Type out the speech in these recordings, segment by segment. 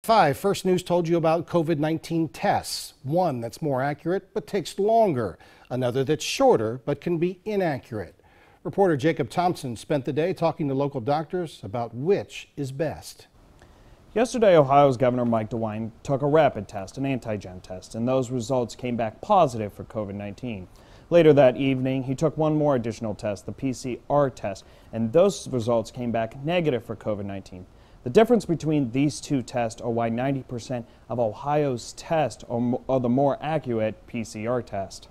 5, First News told you about COVID-19 tests. One that's more accurate but takes longer. Another that's shorter but can be inaccurate. Reporter Jacob Thompson spent the day talking to local doctors about which is best. Yesterday, Ohio's Governor Mike DeWine took a rapid test, an antigen test, and those results came back positive for COVID-19. Later that evening, he took one more additional test, the PCR test, and those results came back negative for COVID-19. The difference between these two tests are why 90% of Ohio's tests are the more accurate PCR test.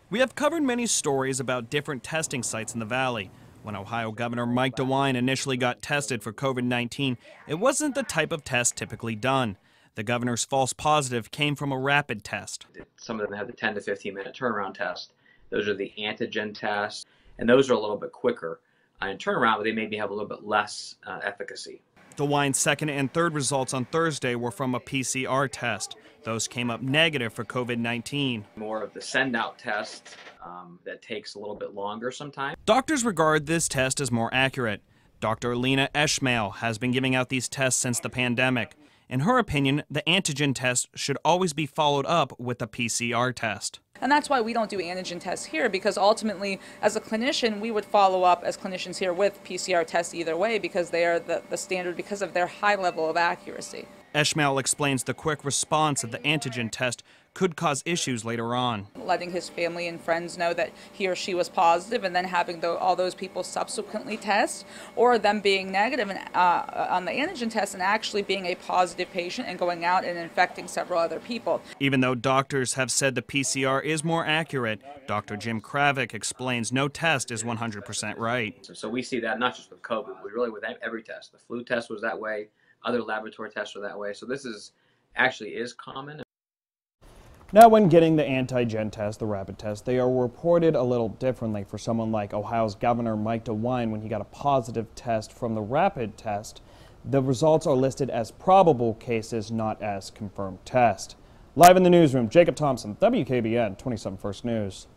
We have covered many stories about different testing sites in the Valley. When Ohio Governor Mike DeWine initially got tested for COVID-19, it wasn't the type of test typically done. The governor's false positive came from a rapid test. Some of them have the 10 to 15 minute turnaround test. Those are the antigen tests, and those are a little bit quicker in turnaround, but they maybe have a little bit less efficacy. DeWine's second and third results on Thursday were from a PCR test. Those came up negative for COVID-19. More of the send-out test that takes a little bit longer sometimes. Doctors regard this test as more accurate. Dr. Lena Eschmael has been giving out these tests since the pandemic. In her opinion, the antigen test should always be followed up with a PCR test. And that's why we don't do antigen tests here, because ultimately, as a clinician, we would follow up as clinicians here with PCR tests either way, because they are the standard because of their high level of accuracy. Eschmael explains the quick response of the antigen test could cause issues later on. Letting his family and friends know that he or she was positive, and then having all those people subsequently test, or them being negative on the antigen test and actually being a positive patient and going out and infecting several other people. Even though doctors have said the PCR is more accurate, Dr. Jim Kravick explains no test is 100% right. So we see that not just with COVID, but really with every test. The flu test was that way, other laboratory tests are that way. So this is actually common. Now, when getting the antigen test, the rapid test, they are reported a little differently for someone like Ohio's Governor Mike DeWine. When he got a positive test from the rapid test, the results are listed as probable cases, not as confirmed test. Live in the newsroom, Jacob Thompson, WKBN 27 First News.